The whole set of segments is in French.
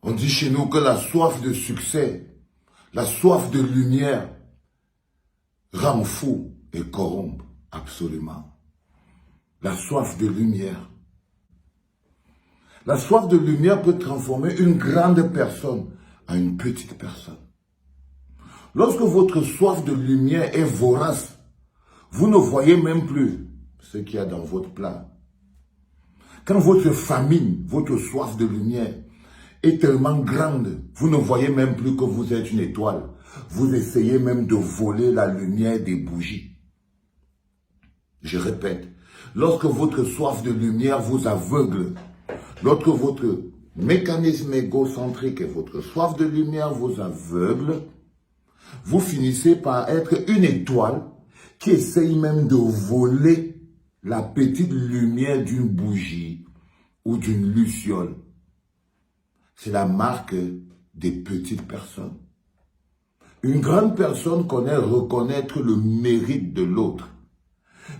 On dit chez nous que la soif de succès, la soif de lumière rend fou et corrompt absolument. La soif de lumière. La soif de lumière peut transformer une grande personne en une petite personne. Lorsque votre soif de lumière est vorace, vous ne voyez même plus ce qu'il y a dans votre plat. Quand votre famine, votre soif de lumière est tellement grande, vous ne voyez même plus que vous êtes une étoile. Vous essayez même de voler la lumière des bougies. Je répète, lorsque votre soif de lumière vous aveugle, lorsque votre mécanisme égocentrique et votre soif de lumière vous aveugle, vous finissez par être une étoile qui essaye même de voler la petite lumière d'une bougie ou d'une luciole. C'est la marque des petites personnes. Une grande personne connaît reconnaître le mérite de l'autre.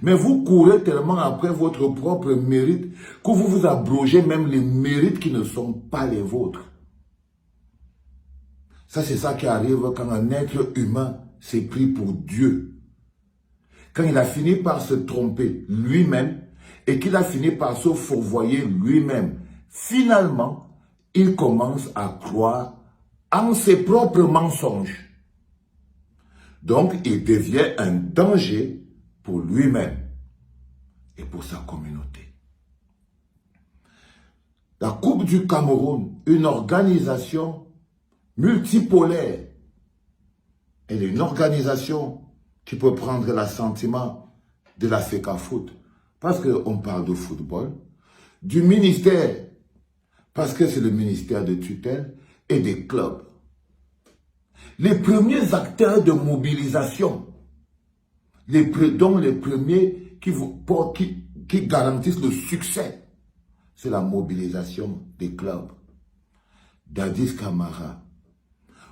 Mais vous courez tellement après votre propre mérite que vous vous abrogez même les mérites qui ne sont pas les vôtres. Ça, c'est ça qui arrive quand un être humain s'est pris pour Dieu. Quand il a fini par se tromper lui-même et qu'il a fini par se fourvoyer lui-même, finalement, il commence à croire en ses propres mensonges. Donc, il devient un danger pour lui-même et pour sa communauté. La Coupe du Cameroun, une organisation multipolaire, elle est une organisation qui peut prendre l'assentiment de la FECAFOOT, parce qu'on parle de football, du ministère, parce que c'est le ministère de tutelle, et des clubs. Les premiers acteurs de mobilisation, dont les premiers qui garantissent le succès, c'est la mobilisation des clubs. Dadis Camara,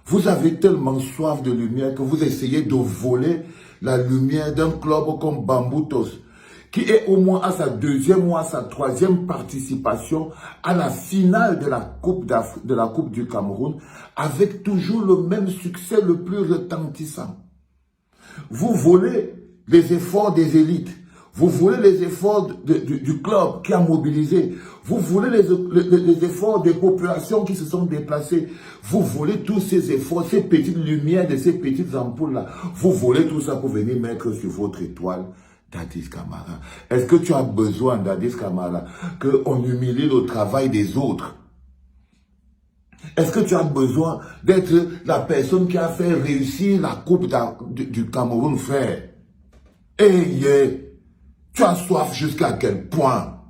vous avez tellement soif de lumière que vous essayez de voler la lumière d'un club comme Bamboutos, qui est au moins à sa deuxième ou à sa troisième participation à la finale de la Coupe du Cameroun, avec toujours le même succès le plus retentissant. Vous volez les efforts des élites. Vous volez les efforts du club qui a mobilisé. Vous volez les efforts des populations qui se sont déplacées. Vous volez tous ces efforts, ces petites lumières de ces petites ampoules-là. Vous volez tout ça pour venir mettre sur votre étoile Dadis Camara. Est-ce que tu as besoin, Dadis Camara, qu'on humilie le travail des autres? Est-ce que tu as besoin d'être la personne qui a fait réussir la Coupe du Cameroun, frère? Tu as soif jusqu'à quel point?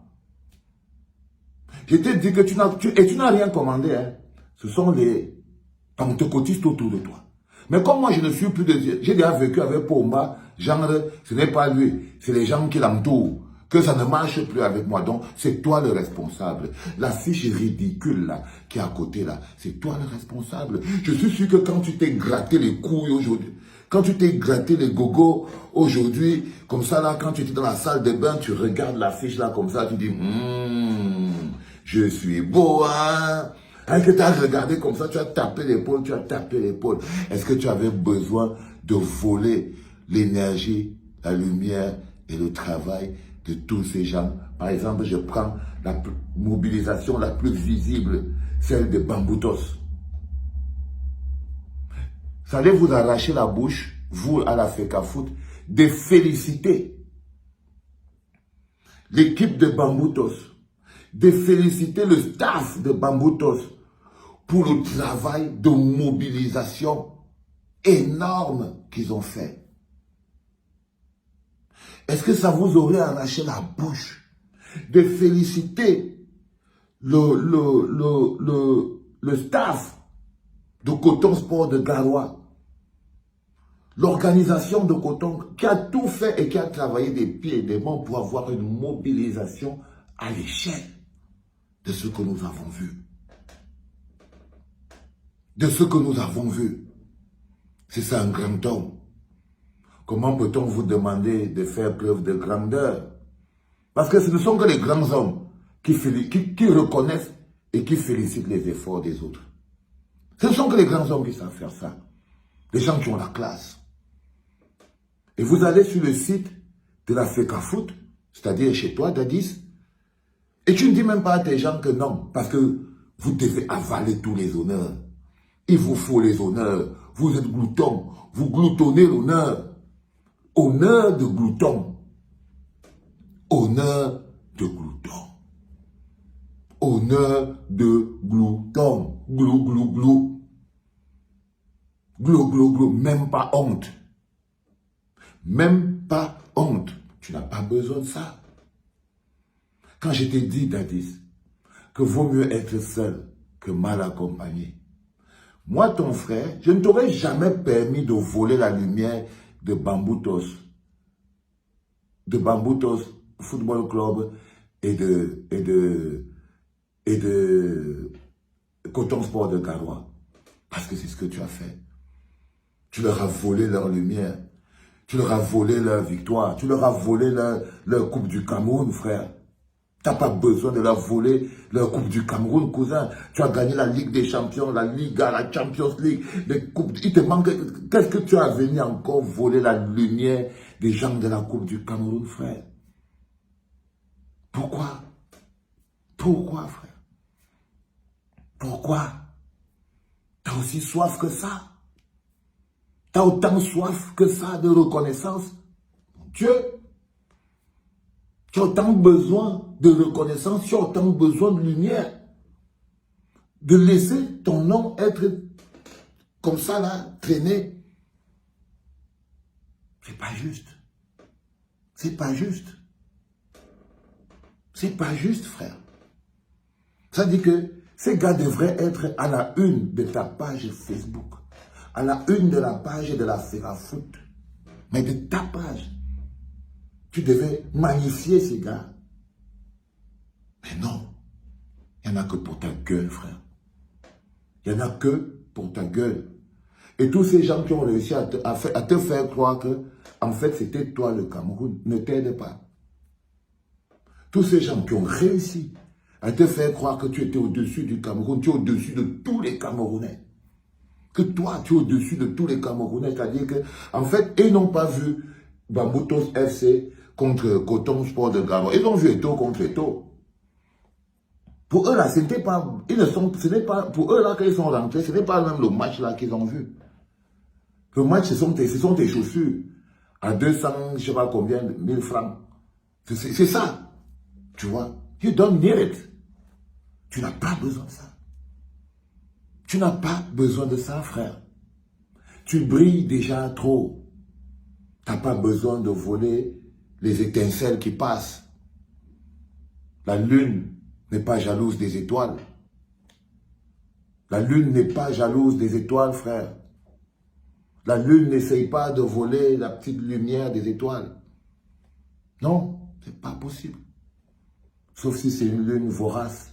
Je t'ai dit que tu n'as rien commandé. Hein. Ce sont les pentecôtistes autour de toi. Mais comme moi, je ne suis plus de Dieu, j'ai déjà vécu avec Pomba, genre, ce n'est pas lui, c'est les gens qui l'entourent. Que ça ne marche plus avec moi. Donc, c'est toi le responsable. La fiche ridicule là, qui est à côté là, c'est toi le responsable. Je suis sûr que quand tu t'es gratté les couilles aujourd'hui, quand tu t'es gratté les gogos aujourd'hui, comme ça là, quand tu étais dans la salle de bain, tu regardes la fiche là comme ça, tu dis, je suis beau, hein. Quand tu as regardé comme ça, tu as tapé l'épaule, Est-ce que tu avais besoin de voler l'énergie, la lumière et le travail de tous ces gens? Par exemple, je prends la mobilisation la plus visible, celle de Bamboutos. Ça allait vous arracher la bouche, vous à la FECAFOOT, de féliciter l'équipe de Bamboutos, de féliciter le staff de Bamboutos pour le travail de mobilisation énorme qu'ils ont fait. Est-ce que ça vous aurait arraché la bouche de féliciter le staff de Coton Sport de Garoua, l'organisation de Coton qui a tout fait et qui a travaillé des pieds et des mains pour avoir une mobilisation à l'échelle de ce que nous avons vu. C'est ça un grand homme. Comment peut-on vous demander de faire preuve de grandeur? Parce que ce ne sont que les grands hommes qui reconnaissent et qui félicitent les efforts des autres. Ce ne sont que les grands hommes qui savent faire ça. Les gens qui ont la classe. Et vous allez sur le site de la FECAFOOT, c'est-à-dire chez toi, Dadis, et tu ne dis même pas à tes gens que non, parce que vous devez avaler tous les honneurs. Il vous faut les honneurs. Vous êtes glouton. Vous gloutonnez l'honneur. Honneur de glouton. Honneur de glouton. Honneur de glouton. Glou, glou, glou. Glou, glou, glou. Même pas honte. Même pas honte. Tu n'as pas besoin de ça. Quand je t'ai dit, Dadis, que vaut mieux être seul que mal accompagné. Moi, ton frère, je ne t'aurais jamais permis de voler la lumière de Bamboutos Football Club et de Coton Sport de Garoua. Parce que c'est ce que tu as fait. Tu leur as volé leur lumière. Tu leur as volé leur victoire. Tu leur as volé leur Coupe du Cameroun, frère. Tu n'as pas besoin de leur voler leur Coupe du Cameroun, cousin. Tu as gagné la Ligue des Champions, la Liga, la Champions League, les coupes. Il te manque. Qu'est-ce que tu as venu encore voler la lumière des gens de la Coupe du Cameroun, frère? Pourquoi? Pourquoi, frère? Pourquoi? Tu as aussi soif que ça? Tu as autant soif que ça de reconnaissance? Mon Dieu! Tu as autant besoin de reconnaissance, tu as autant besoin de lumière. De laisser ton nom être comme ça là, traîné. C'est pas juste. C'est pas juste. C'est pas juste, frère. Ça dit que ces gars devraient être à la une de ta page Facebook, à la une de la page de la FECAFOOT, mais de ta page. Tu devais magnifier ces gars. Mais non. Il n'y en a que pour ta gueule, frère. Il n'y en a que pour ta gueule. Et tous ces gens qui ont réussi à te faire croire que, en fait, c'était toi le Cameroun, ne t'aide pas. Tous ces gens qui ont réussi à te faire croire que tu étais au-dessus du Cameroun, tu es au-dessus de tous les Camerounais. Que toi, tu es au-dessus de tous les Camerounais. C'est-à-dire que, en fait, ils n'ont pas vu Bamboutos FC contre Coton Sport de Garoua. Ils ont vu Eto'o contre Eto'o. Pour eux, là, ce n'est pas, pour eux, là, quand ils sont rentrés, ce n'est pas même le match, là, qu'ils ont vu. Le match, ce sont tes chaussures. À 200, je ne sais pas combien, 1000 francs. C'est ça. Tu vois. You don't need it. Tu n'as pas besoin de ça. Tu n'as pas besoin de ça, frère. Tu brilles déjà trop. Tu n'as pas besoin de voler les étincelles qui passent. La lune n'est pas jalouse des étoiles. La lune n'est pas jalouse des étoiles, frère. La lune n'essaye pas de voler la petite lumière des étoiles. Non, c'est pas possible. Sauf si c'est une lune vorace.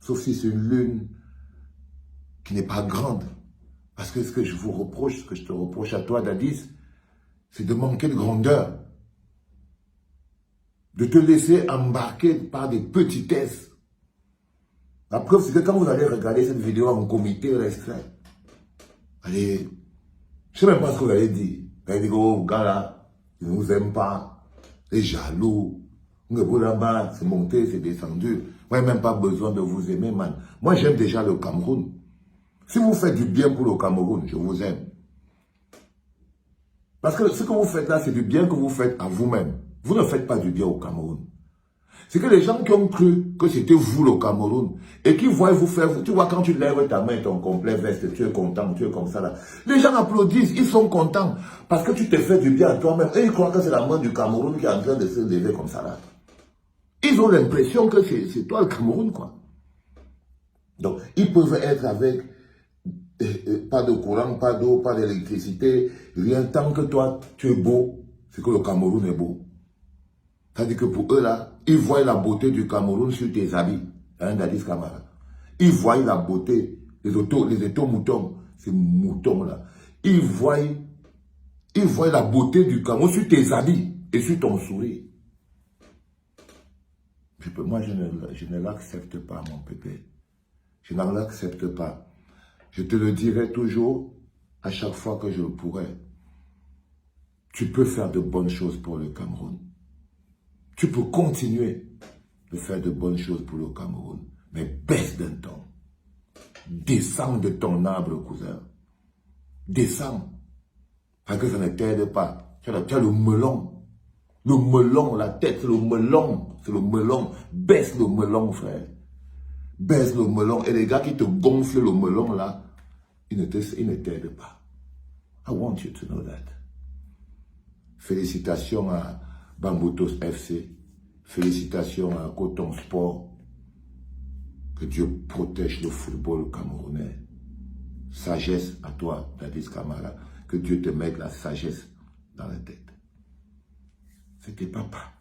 Sauf si c'est une lune qui n'est pas grande. Parce que ce que je vous reproche, ce que je te reproche à toi, Dadis, c'est de manquer de grandeur. De te laisser embarquer par des petitesses. La preuve, c'est que quand vous allez regarder cette vidéo en comité restreint, allez, je ne sais même pas ce que vous allez dire. Vous allez dire, oh, gars là, ils ne vous aiment pas, les jaloux. Là-bas, c'est monté, c'est descendu. Moi, je n'ai même pas besoin de vous aimer, man. Moi, j'aime déjà le Cameroun. Si vous faites du bien pour le Cameroun, je vous aime. Parce que ce que vous faites là, c'est du bien que vous faites à vous-même. Vous ne faites pas du bien au Cameroun. C'est que les gens qui ont cru que c'était vous le Cameroun et qui voient vous faire, tu vois quand tu lèves ta main et ton complet veste, tu es content, tu es comme ça là. Les gens applaudissent, ils sont contents parce que tu te fais du bien à toi-même et ils croient que c'est la main du Cameroun qui est en train de se lever comme ça là. Ils ont l'impression que c'est toi le Cameroun quoi. Donc ils peuvent être avec pas de courant, pas d'eau, pas d'électricité, rien tant que toi tu es beau, c'est que le Cameroun est beau. C'est-à-dire que pour eux, là, ils voient la beauté du Cameroun sur tes habits. Hein, Dadis Camara. Ils voient la beauté, les auto-moutons, ces moutons-là. Ils voient la beauté du Cameroun sur tes habits et sur ton sourire. Moi, je ne l'accepte pas, mon pépé. Je ne l'accepte pas. Je te le dirai toujours, à chaque fois que je le pourrai. Tu peux faire de bonnes choses pour le Cameroun. Tu peux continuer de faire de bonnes choses pour le Cameroun. Mais baisse d'un ton. Descends de ton arbre, cousin. Descends. Parce que ça ne t'aide pas. Tu as le melon. Le melon, la tête, c'est le melon. C'est le melon. Baisse le melon, frère. Baisse le melon. Et les gars qui te gonflent le melon, là, ils ne t'aident pas. I want you to know that. Félicitations à Bambutos FC. Félicitations à Coton Sport. Que Dieu protège le football camerounais. Sagesse à toi, Dadis Camara. Que Dieu te mette la sagesse dans la tête. C'était papa.